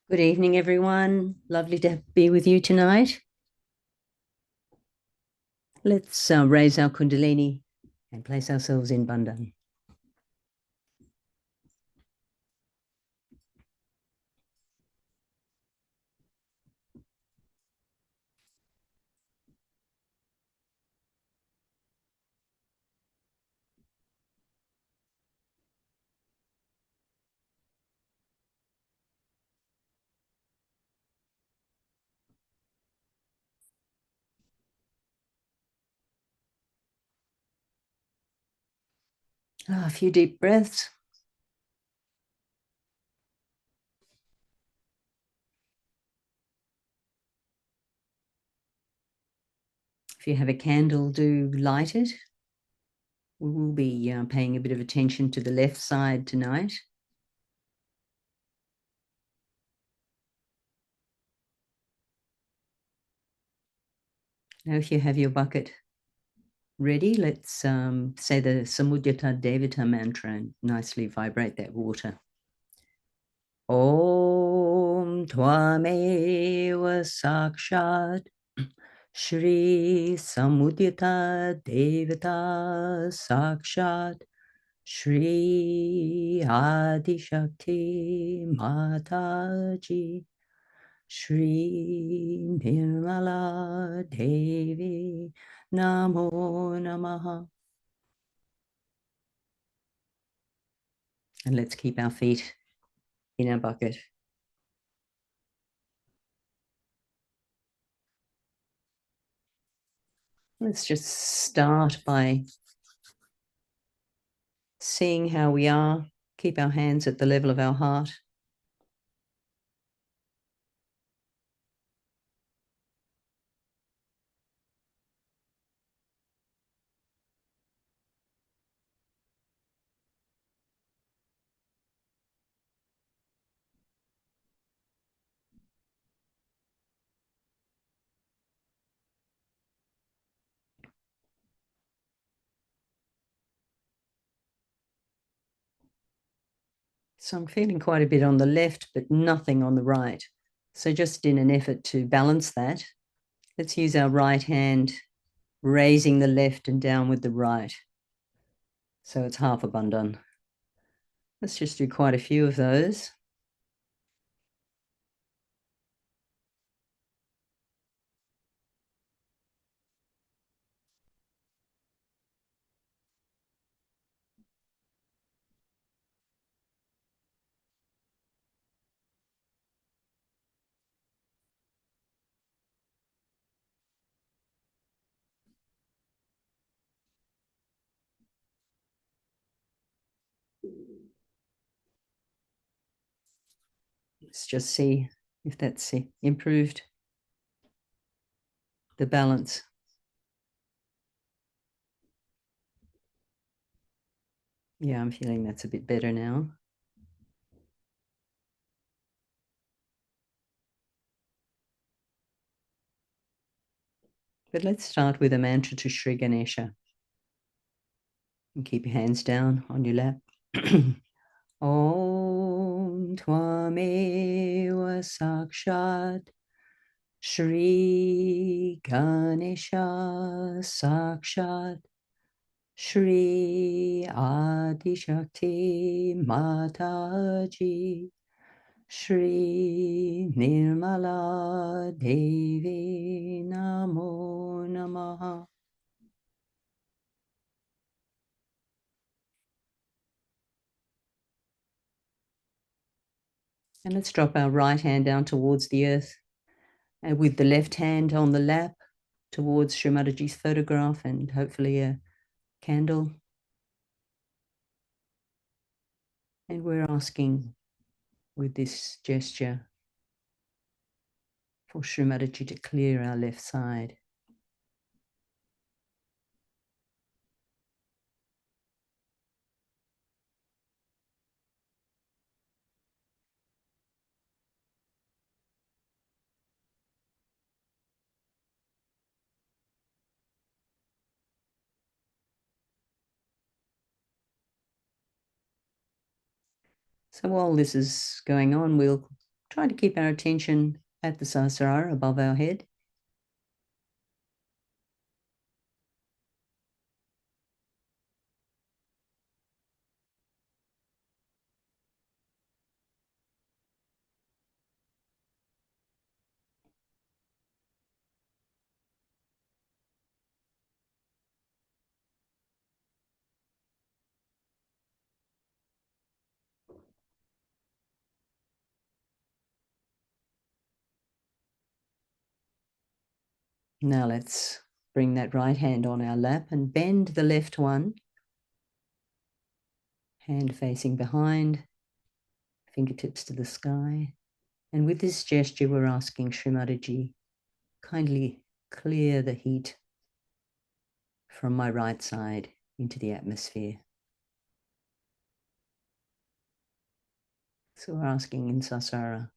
Good evening, everyone. Lovely to be with you tonight. Let's raise our Kundalini and place ourselves in Bandhan. A few deep breaths. If you have a candle, do light it. We will be paying a bit of attention to the left side tonight. Now, if you have your bucket ready, let's say the Samudhyata Devata mantra and nicely vibrate that water. Om Tvameva Sakshat Shri Samudhyata Devata Sakshat Shri Adi Shakti Mataji Shri Nirmala Devi Namo Namaha. And let's keep our feet in our bucket. Let's just start by seeing how we are. Keep our hands at the level of our heart. So I'm feeling quite a bit on the left, but nothing on the right. So just in an effort to balance that, let's use our right hand, raising the left and down with the right. So it's half a bandhan. Let's just do quite a few of those. Let's just see if that's improved the balance. Yeah, I'm feeling that's a bit better now. But let's start with a mantra to Shri Ganesha. And keep your hands down on your lap. Om Tvameva Sakshat Shri Ganesha Sakshat Shri Adi Shakti Mataji Shri Nirmala Devi Namo Namaha. And let's drop our right hand down towards the earth, and with the left hand on the lap towards Shri Mataji's photograph and hopefully a candle. And we're asking with this gesture for Shri Mataji to clear our left side. So while this is going on, we'll try to keep our attention at the Sahasrara above our head. Now let's bring that right hand on our lap and bend the left one. Hand facing behind, fingertips to the sky. And with this gesture, we're asking Shri Mataji, kindly clear the heat from my right side into the atmosphere. So we're asking in Sahasrara.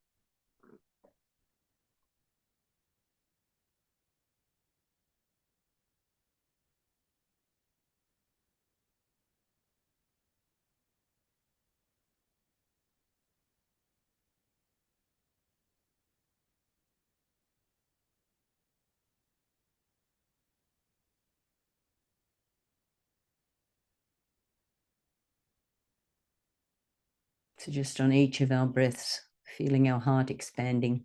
So just on each of our breaths, feeling our heart expanding.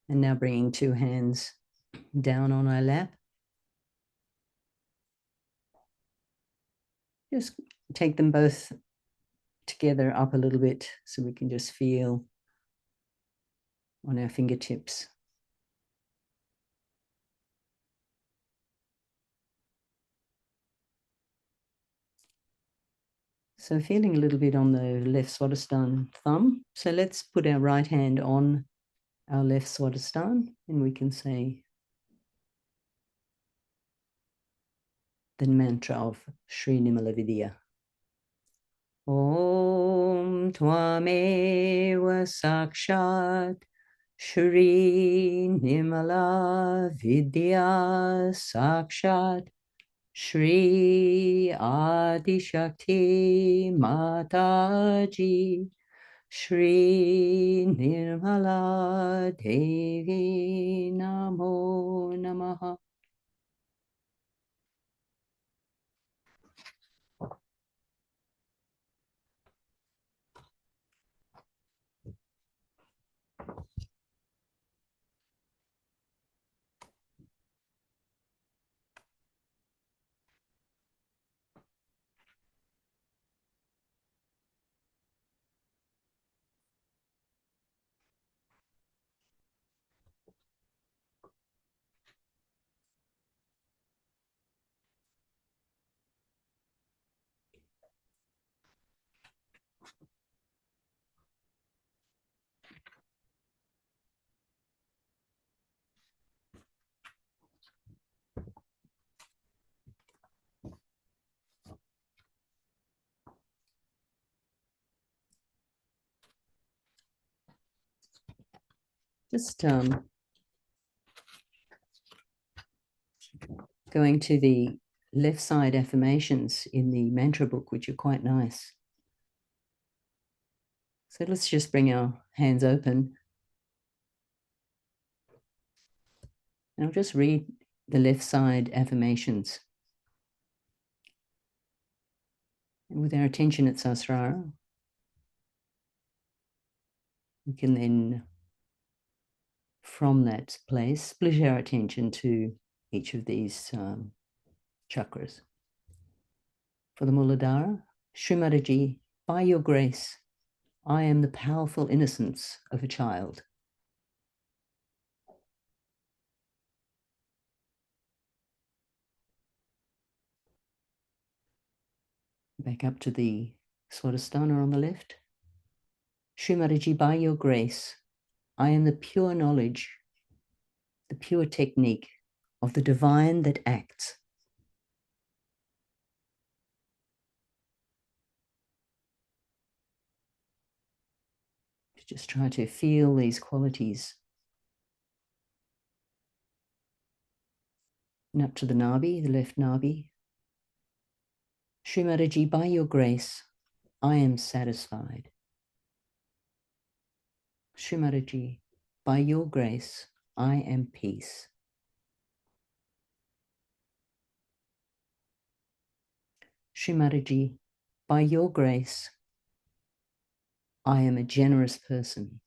And now bringing two hands down on our lap. Just take them both together up a little bit so we can just feel on our fingertips. So feeling a little bit on the left Swadhisthana thumb. So let's put our right hand on our left Swadhisthana and we can say the mantra of Shri Nimala Vidya. Om Tvameva Sakshat Shri Nimala Vidya Sakshat Shri Adi Shakti Mataji Shri Nirmala Devi Namo Namaha. Just going to the left side affirmations in the mantra book, which are quite nice. So let's just bring our hands open. And I'll just read the left side affirmations. And with our attention at Sahasrara, we can then, from that place, split our attention to each of these chakras. For the Muladhara, Shri Mataji, by your grace, I am the powerful innocence of a child. Back up to the Swadhisthana on the left. Shri Mataji, by your grace, I am the pure knowledge, the pure technique of the divine that acts. Just try to feel these qualities. And up to the Nabi, the left Nabi. Shri Mataji, by your grace, I am satisfied. Shri Mataji, by your grace, I am peace. Shri Mataji, by your grace, I am a generous person.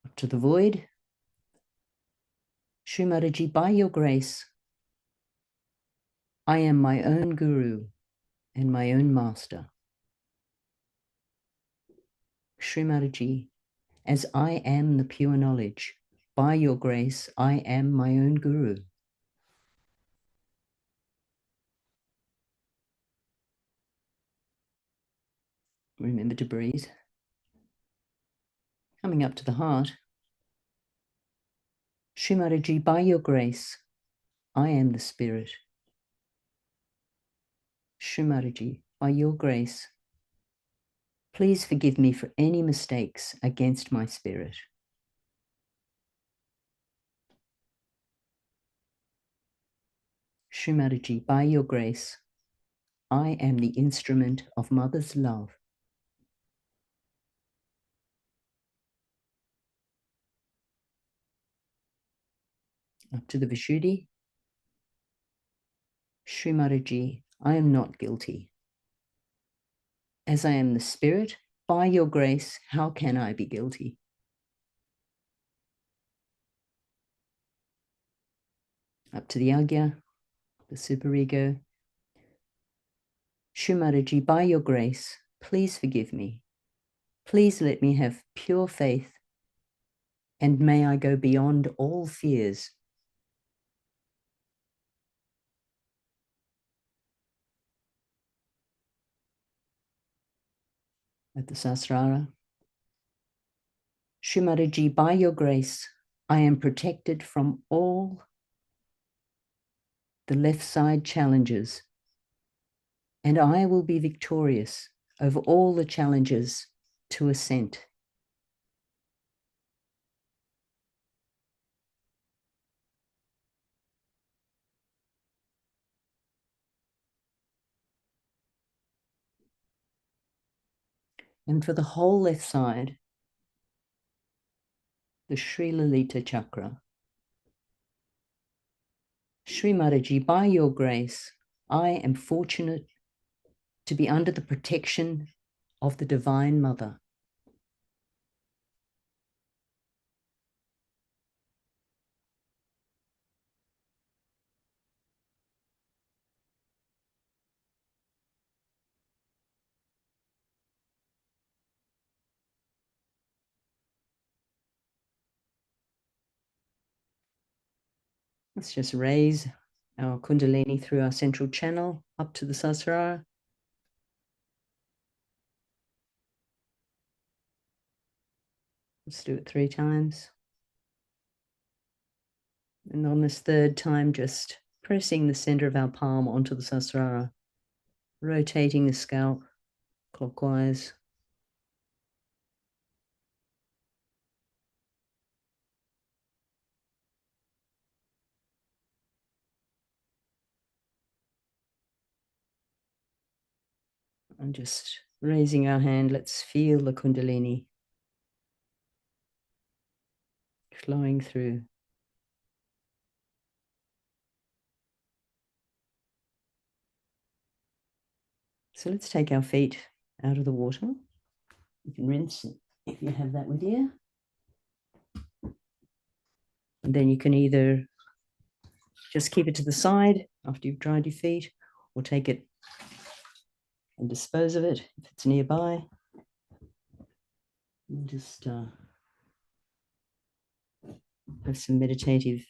Up to the void. Shri Mataji, by your grace, I am my own guru and my own master. Shri Mataji, as I am the pure knowledge, by your grace, I am my own guru. Remember to breathe. Coming up to the heart. Shri Mataji, by your grace, I am the spirit. Shri Mataji, by your grace, please forgive me for any mistakes against my spirit. Shri Mataji, by your grace, I am the instrument of Mother's love. Up to the Vishuddhi. Shri Mataji, I am not guilty. As I am the spirit, by your grace, how can I be guilty? Up to the Agya, the superego. Shri Mataji, by your grace, please forgive me. Please let me have pure faith, and may I go beyond all fears. At the Sahasrara. Shri Mataji, by your grace, I am protected from all the left side challenges, and I will be victorious over all the challenges to ascent. And for the whole left side, the Sri Lalita chakra. Shri Mataji, by your grace, I am fortunate to be under the protection of the Divine Mother. Let's just raise our Kundalini through our central channel up to the Sahasrara. Let's do it 3 times. And on this 3rd time, just pressing the center of our palm onto the Sahasrara, rotating the scalp clockwise. And just raising our hand, let's feel the Kundalini flowing through. So let's take our feet out of the water. You can rinse it if you have that with you. And then you can either just keep it to the side after you've dried your feet, or take it and dispose of it if it's nearby. And just have some meditative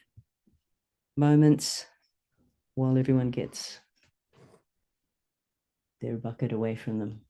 moments while everyone gets their bucket away from them.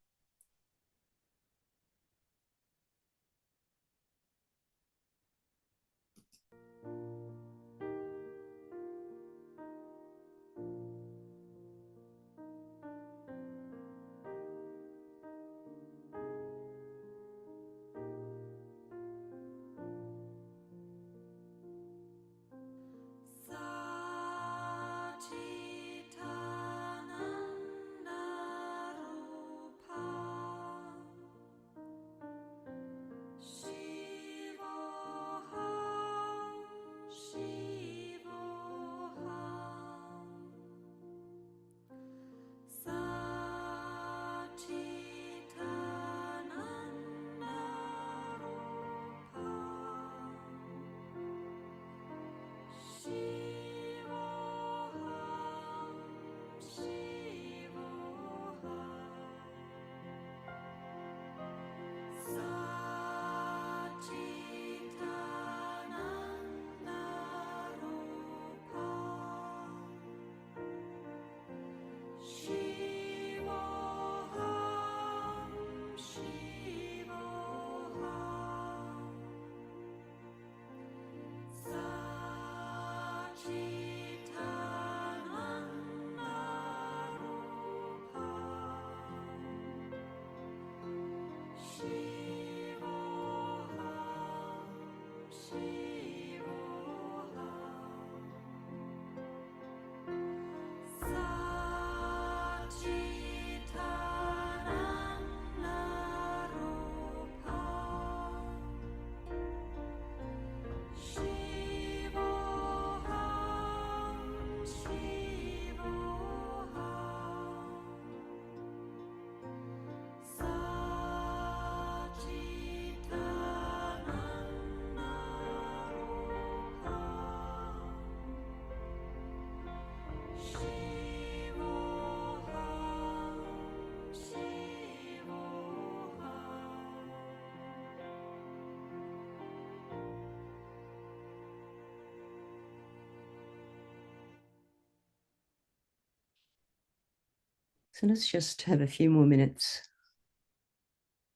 So let's just have a few more minutes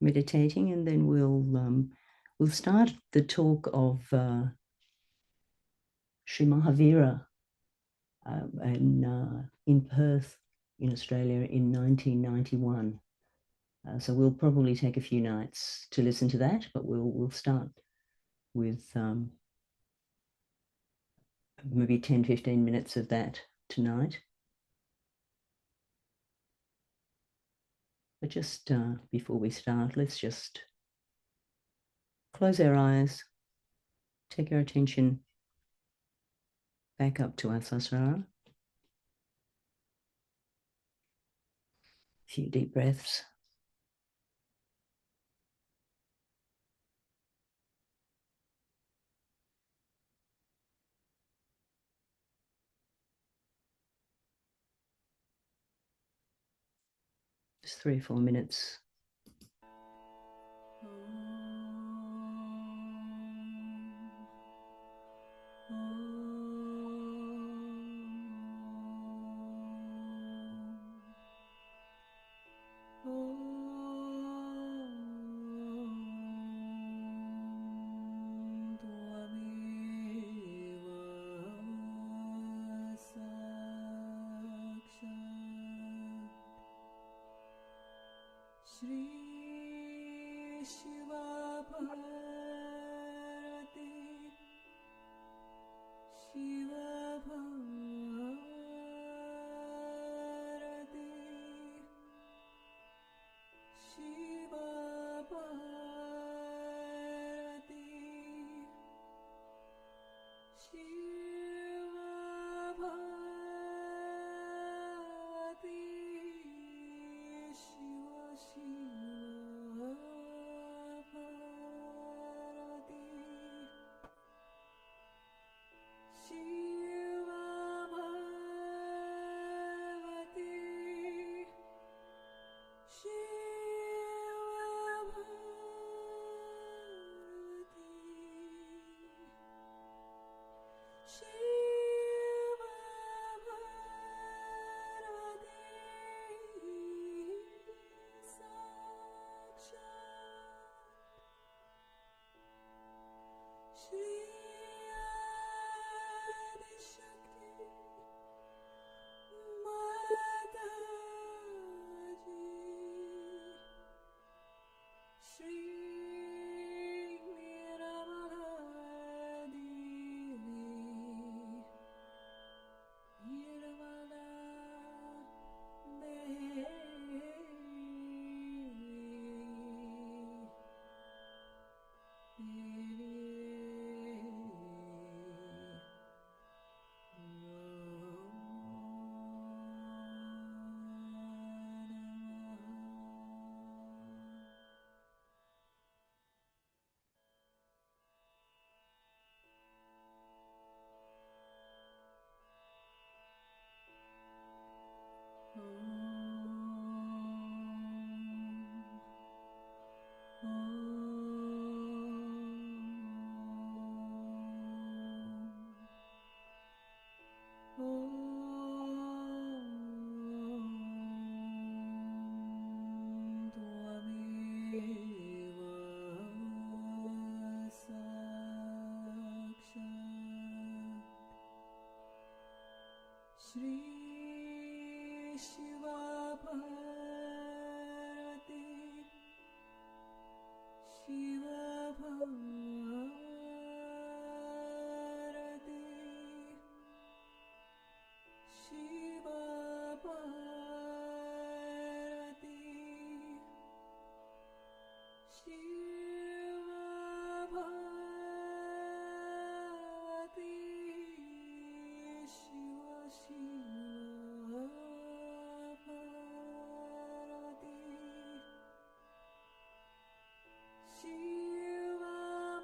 meditating, and then we'll start the talk of Shri Mahavira in Perth, in Australia, in 1991. So we'll probably take a few nights to listen to that, but we'll start with maybe 10-15 minutes of that tonight. But just before we start, let's just close our eyes, take our attention back up to our sahasrara. A few deep breaths. Just 3 or 4 minutes. Shri Shiva Bharati Shiva Bharati Shiva Bharati Shiva Bharati Shiva Shiva Bharati Shiva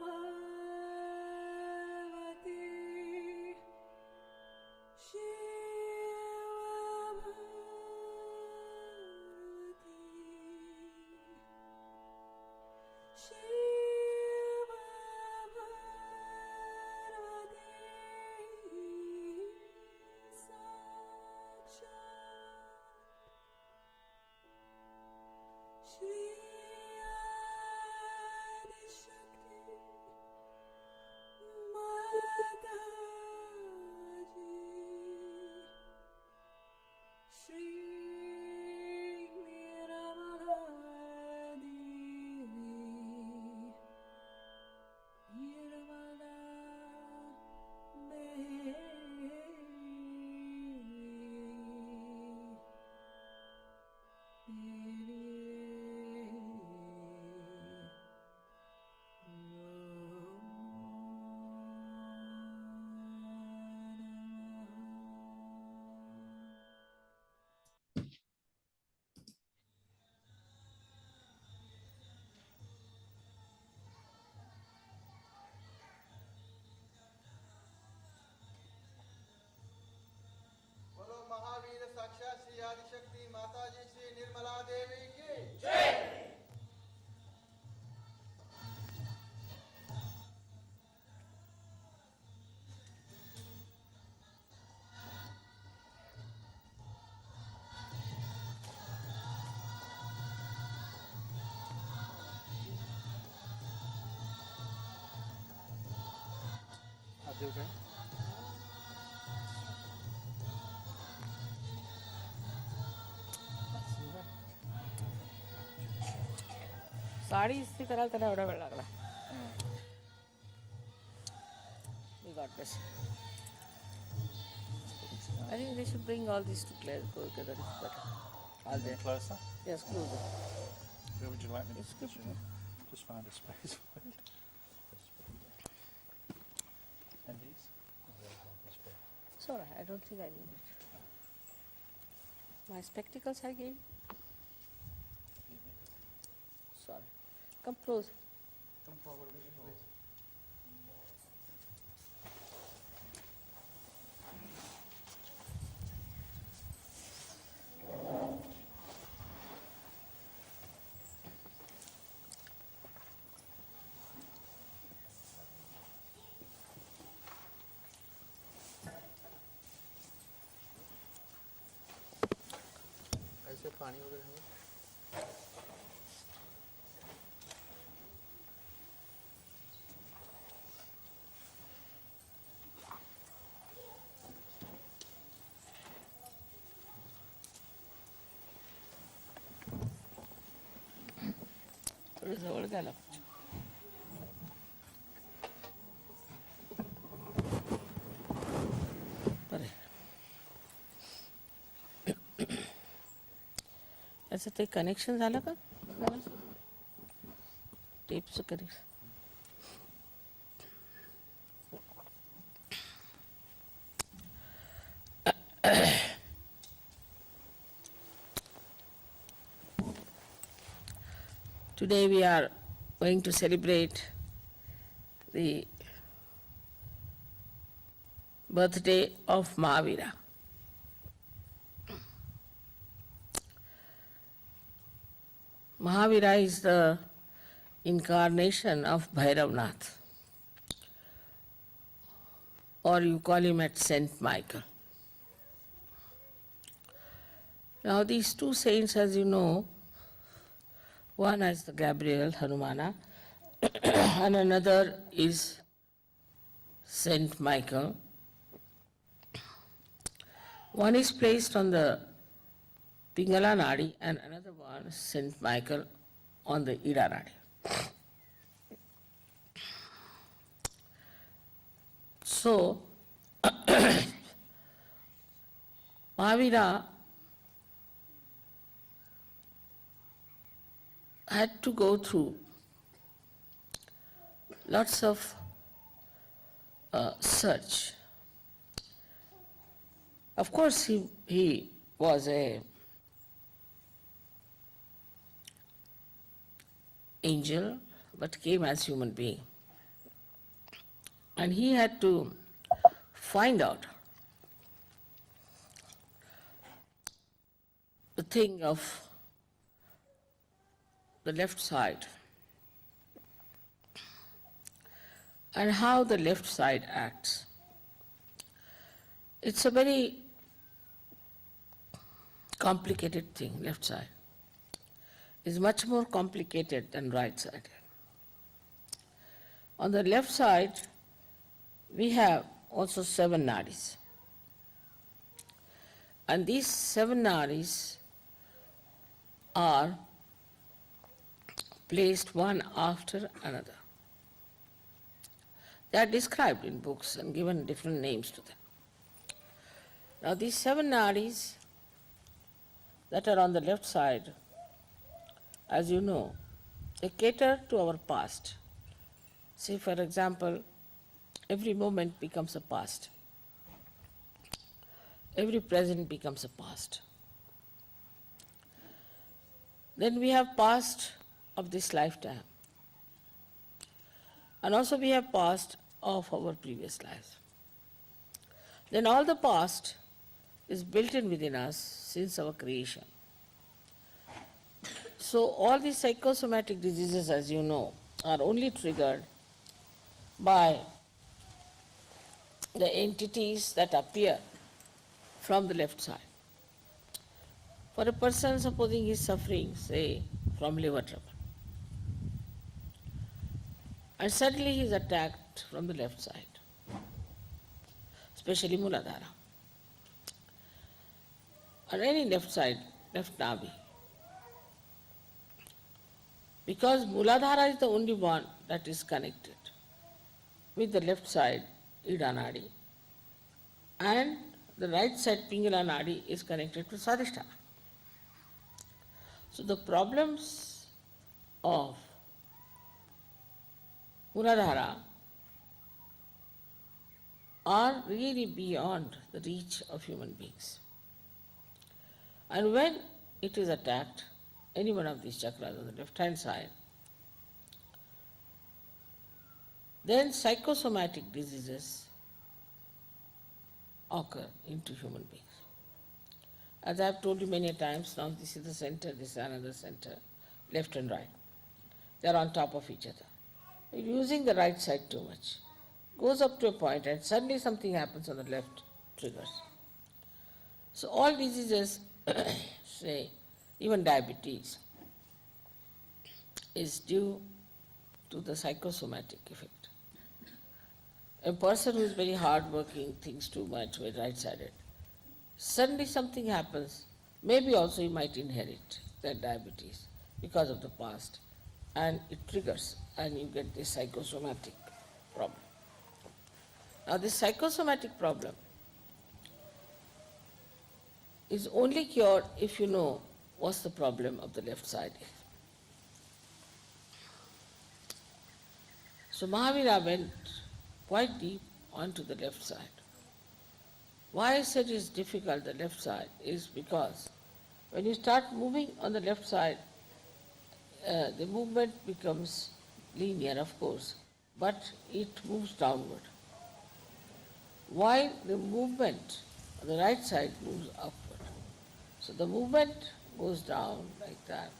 Bharati Shiva Bharati Shiva Bharati Sakshat Shri Adi Shakti Mataji Shri बोलो महावीर साक्षात श्री आदिशक्ति माताजी श्री निर्मला देवी की जय। आप देख रहे हैं साड़ी इससे करा तेरा बड़ा बड़ा लग रहा We got this. I think they should bring all these together. Go together. It's better. All there. Closer? Yes, closer. Where would you like me to It's good. position it? Just find a space for it. And these? It's all right. I don't think I need it. My spectacles I gave. Sorry. Come close. Come forward, please. ऐसे पानी वगैरह है थोडं जवळ घ्यायला बरं याचं ते कनेक्शन झालं का टेपचं connection Today we are going to celebrate the birthday of Mahavira. Mahavira is the incarnation of Bhairavnath, or you call him at Saint Michael. Now these two saints, as you know, one is the Gabriel, Hanumana, and another is Saint Michael. One is placed on the Pingala Nadi and another one, Saint Michael, on the Ida Nadi. So, Mahavira had to go through lots of search. Of course, he was a angel, but came as human being. And he had to find out the thing of the left side and how the left side acts. It's a very complicated thing, left side. It's much more complicated than right side. On the left side, we have also 7 nadis. And these 7 nadis are placed one after another. They are described in books and given different names to them. Now these 7 nadis that are on the left side, as you know, they cater to our past. Say, for example, every moment becomes a past. Every present becomes a past. Then we have past of this lifetime. And also we have past of our previous lives. Then all the past is built in within us since our creation. So all these psychosomatic diseases, as you know, are only triggered by the entities that appear from the left side. For a person, supposing he is suffering, say, from liver trouble, and suddenly he is attacked from the left side, especially Muladhara, or any left side, left navi. Because Muladhara is the only one that is connected with the left side, Ida Nadi, and the right side, Pingala Nadi, is connected to Sadhisthana. So the problems of Muladhara are really beyond the reach of human beings. And when it is attacked, any one of these chakras on the left-hand side, then psychosomatic diseases occur into human beings. As I have told you many times, now this is the center, this is another center, left and right. They are on top of each other. Using the right side too much goes up to a point and suddenly something happens on the left, triggers. So all diseases, say even diabetes, is due to the psychosomatic effect. A person who is very hard-working, thinks too much, very right-sided, suddenly something happens, maybe also he might inherit that diabetes because of the past, and it triggers, and you get this psychosomatic problem. Now this psychosomatic problem is only cured if you know what's the problem of the left side. So Mahavira went quite deep onto the left side. Why I said it's difficult, the left side, is because when you start moving on the left side, the movement becomes linear, of course, but it moves downward. While the movement on the right side moves upward. So the movement goes down like that.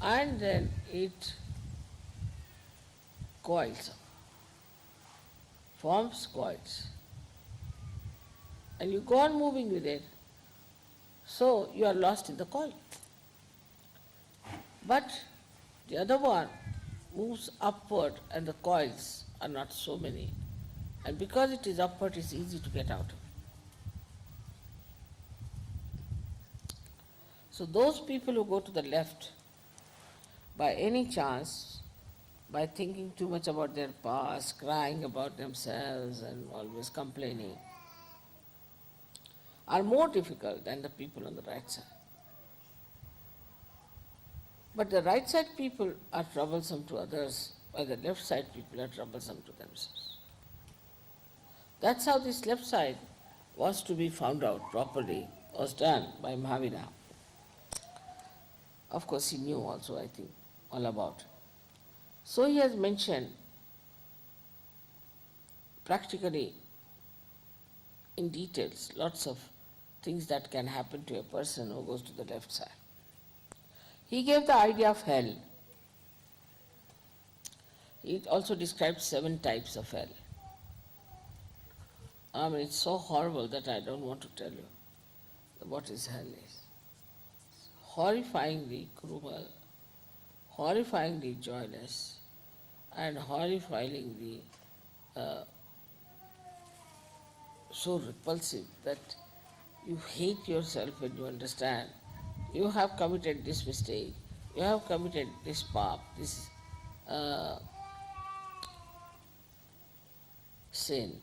and then it coils up, forms coils, and you go on moving with it, so you are lost in the coil. But the other one moves upward and the coils are not so many, and because it is upward, it's easy to get out of it. So those people who go to the left, by any chance, by thinking too much about their past, crying about themselves and always complaining, are more difficult than the people on the right side. But the right side people are troublesome to others, while the left side people are troublesome to themselves. That's how this left side was to be found out properly, was done by Mahavira. Of course, he knew also, I think, all about it. So he has mentioned practically in details lots of things that can happen to a person who goes to the left side. He gave the idea of hell. He also described 7 types of hell. I mean, it's so horrible that I don't want to tell you what is hell is. Horrifyingly cruel, horrifyingly joyless, and horrifyingly so repulsive that you hate yourself when you understand you have committed this mistake, you have committed this path, this sin,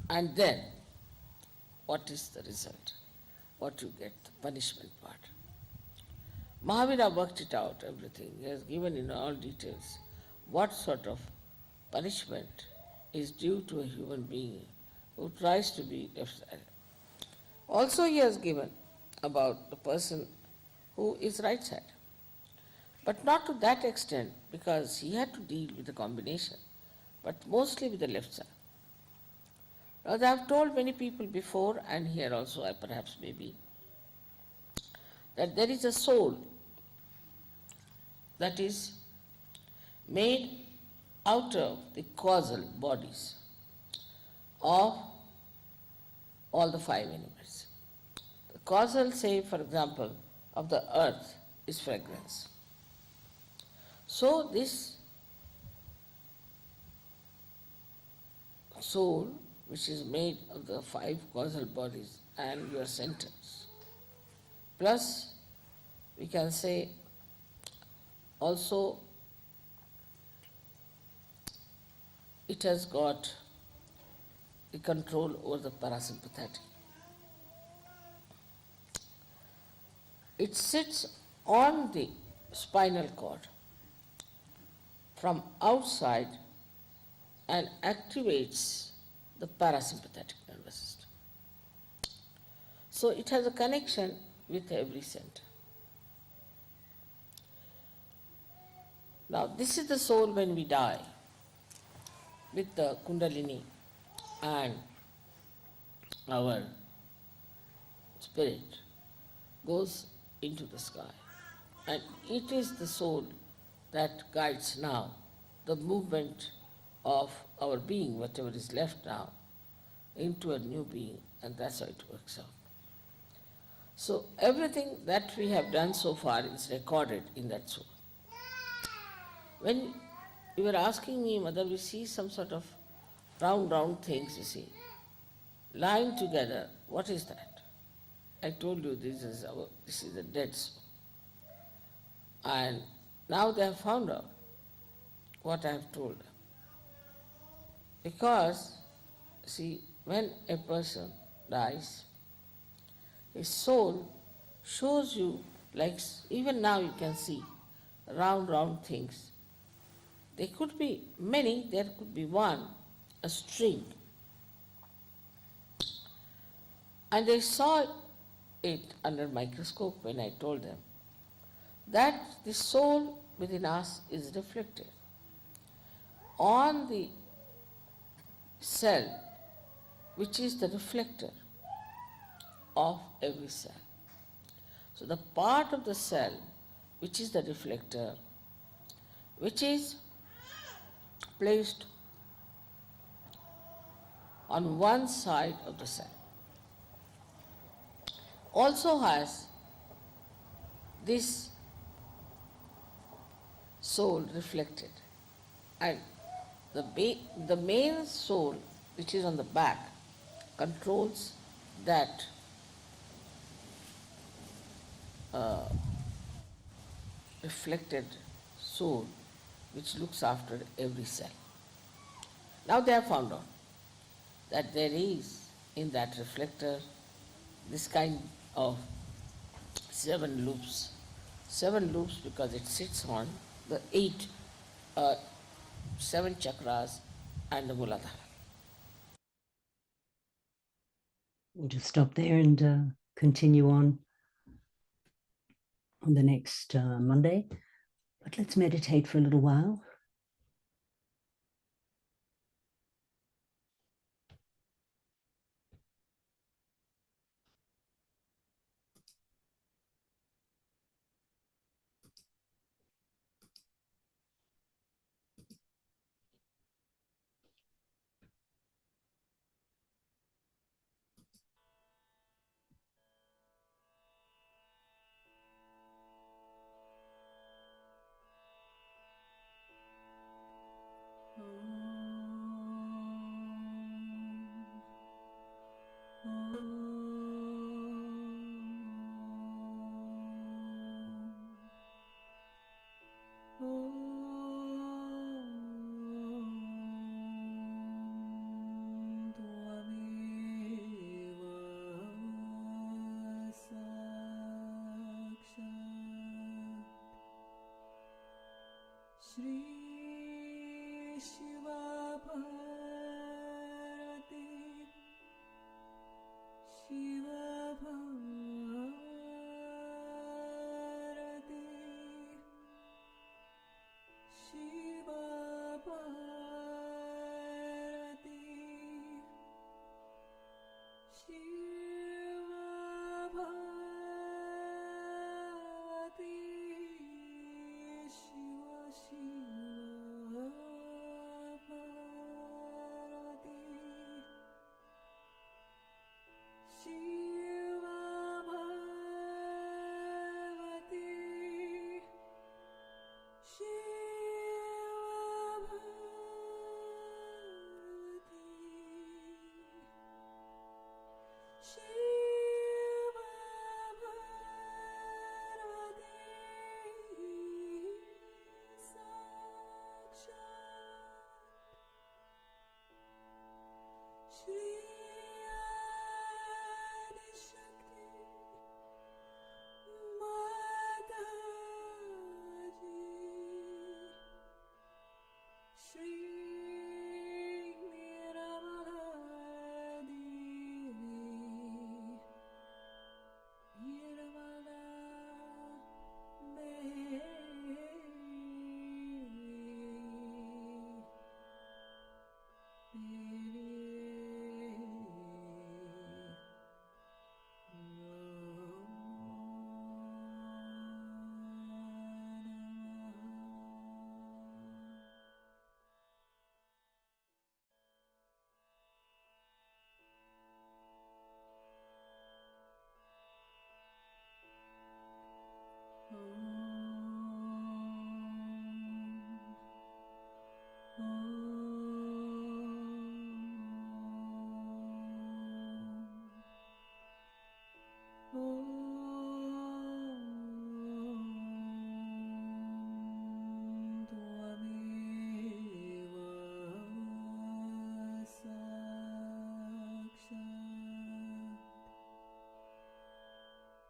and then what is the result? What you get, the punishment part. Mahavira worked it out, everything. He has given in all details what sort of punishment is due to a human being who tries to be left-sided. Also he has given about the person who is right-sided. But not to that extent, because he had to deal with the combination, but mostly with the left side. Now, I have told many people before, and here also I perhaps maybe, that there is a soul that is made out of the causal bodies of all the 5 elements. The causal, say for example, of the earth is fragrance. So this soul, which is made of the 5 causal bodies and your sentence, plus we can say also it has got the control over the parasympathetic. It sits on the spinal cord from outside and activates the parasympathetic nervous system. So it has a connection with every center. Now this is the soul when we die, with the Kundalini and our spirit goes into the sky. And it is the soul that guides now the movement of our being, whatever is left now, into a new being, and that's how it works out. So everything that we have done so far is recorded in that soul. When you were asking me whether we see some sort of round things, you see, lying together, what is that? I told you this is a dead soul. And now they have found out what I have told them. Because, see, when a person dies, his soul shows you, like even now you can see, round things. There could be many, there could be one, a string. And they saw it under microscope when I told them that the soul within us is reflected on the cell, which is the reflector of every cell. So the part of the cell which is the reflector, which is placed on one side of the cell, also has this soul reflected, and the main soul, which is on the back, controls that reflected soul which looks after every cell. Now they have found out that there is in that reflector this kind of 7 loops. 7 loops because it sits on the 7 chakras and the Muladhara. We'll just stop there and continue on the next Monday. But let's meditate for a little while. Shri Shiva Bharati Shiva Bharati Shiva Bharati Shiva Bharati Shiva Shiva Bharati Shiva Bharati Shiva Bharati Shiva Bharati Sakshat Shri Adi Shakti Mataji Shri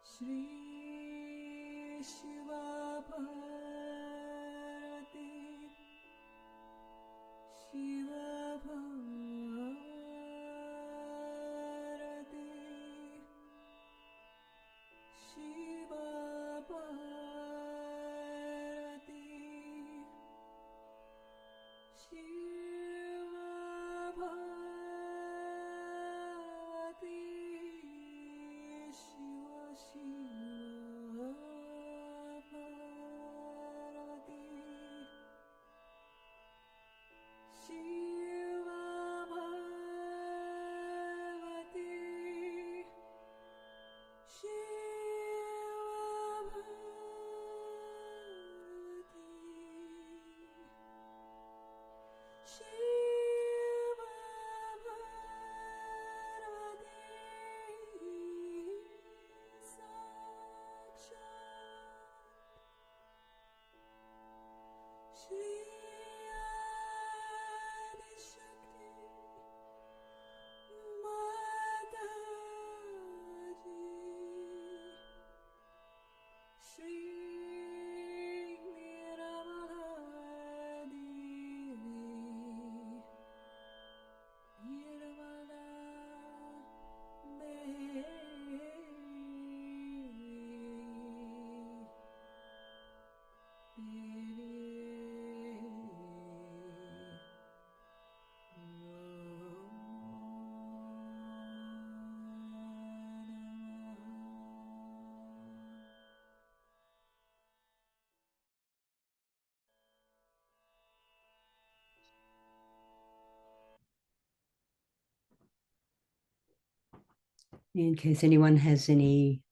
Shri Shiva Bharati Shiva Bharati Shiva Bharati Shiva Bharati Shiva Shiva In case anyone has any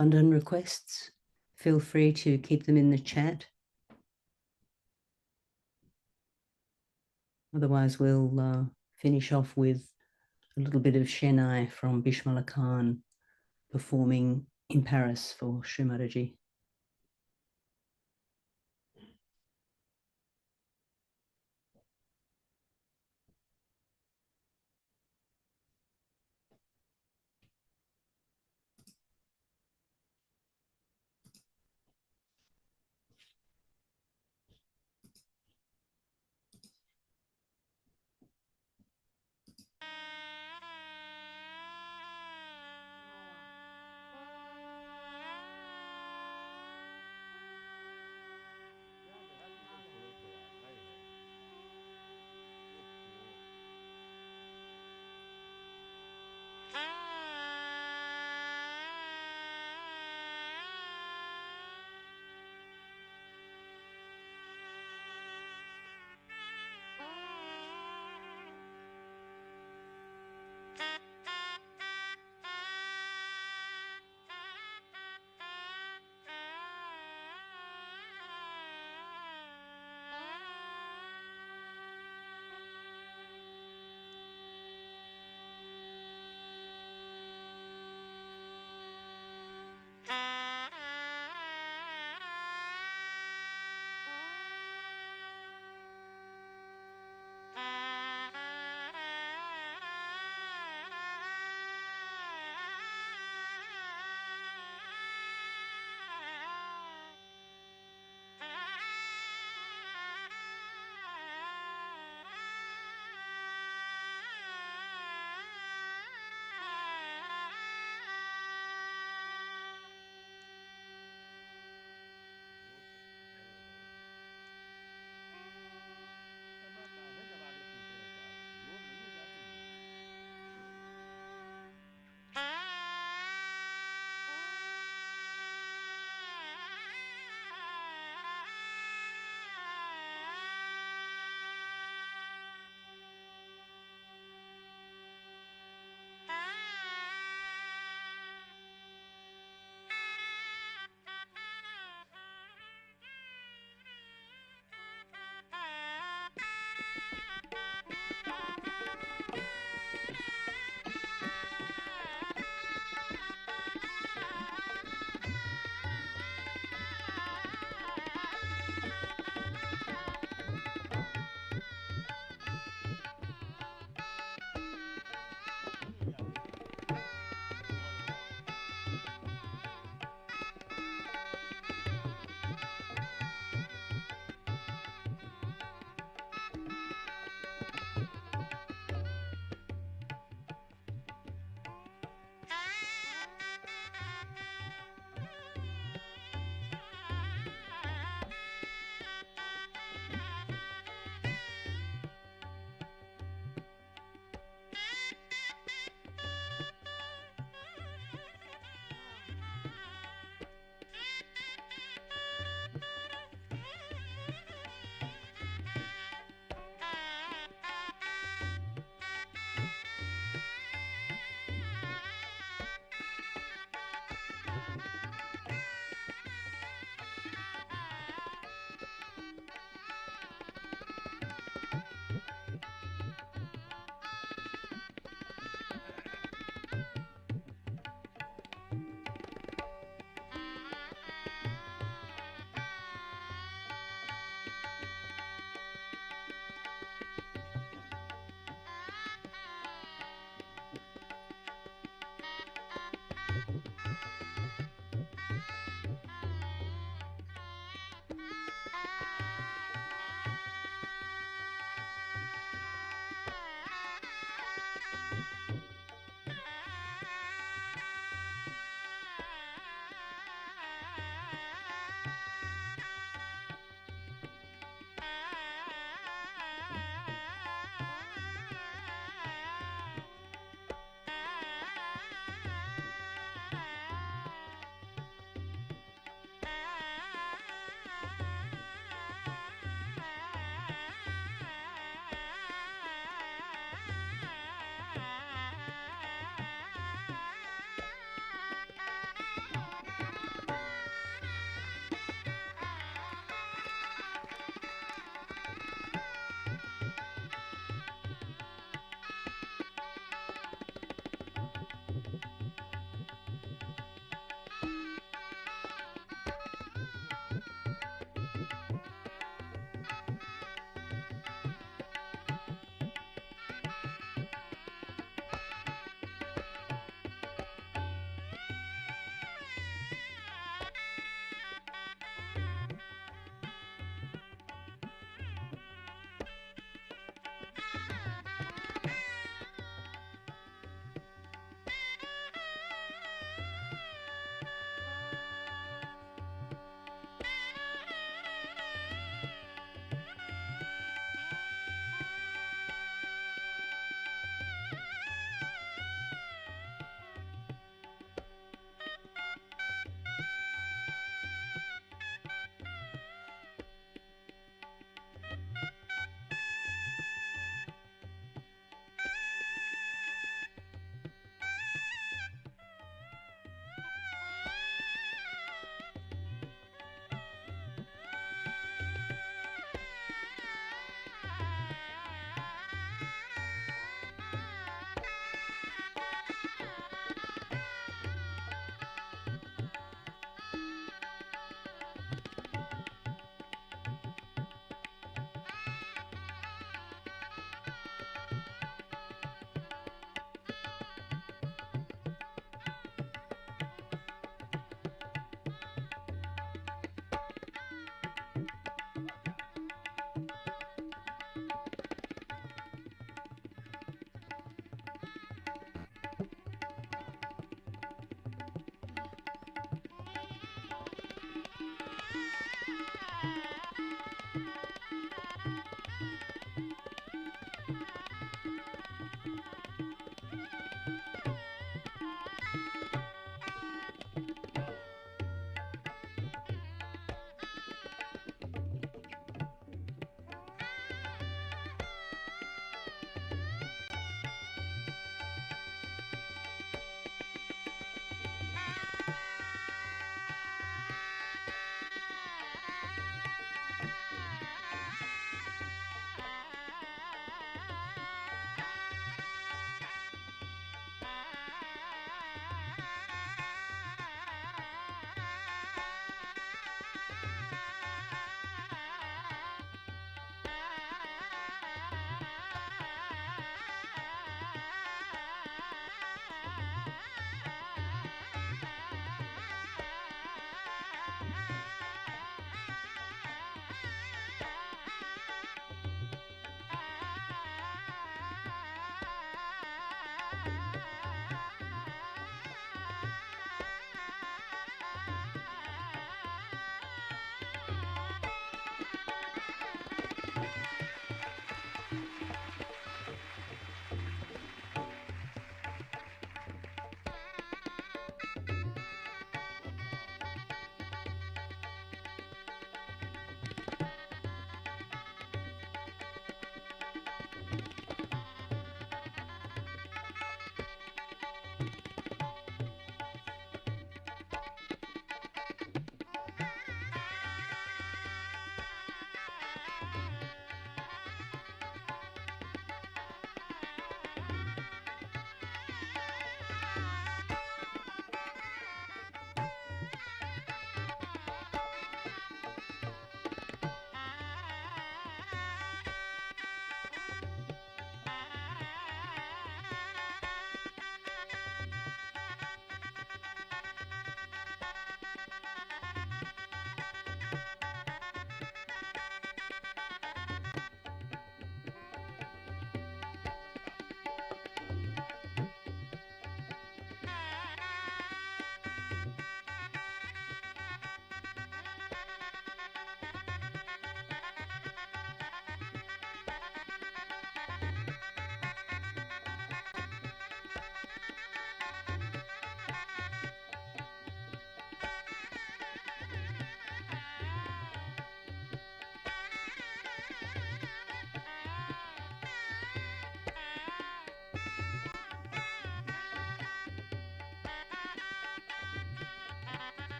Bandhan requests, feel free to keep them in the chat. Otherwise, we'll finish off with a little bit of Chennai from Bishmala Khan performing in Paris for Shri Mataji.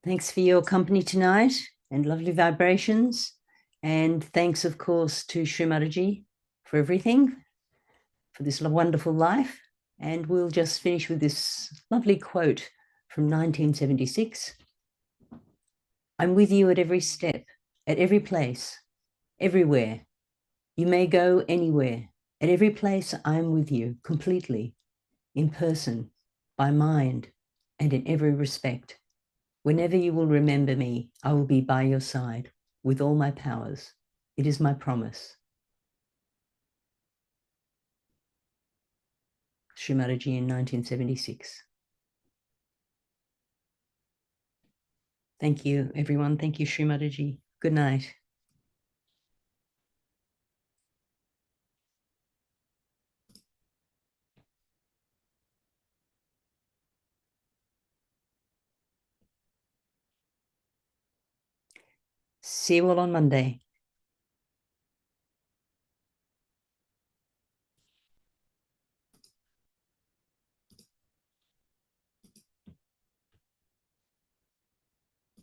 Thanks for your company tonight and lovely vibrations. And thanks, of course, to Shri Mataji for everything, for this wonderful life. And we'll just finish with this lovely quote from 1976. I'm with you at every step, at every place, everywhere. You may go anywhere. At every place, I'm with you completely, in person, by mind, and in every respect. Whenever you will remember me, I will be by your side with all my powers. It is my promise. Shri Mataji in 1976. Thank you, everyone. Thank you, Shri Mataji. Good night. See you all on Monday.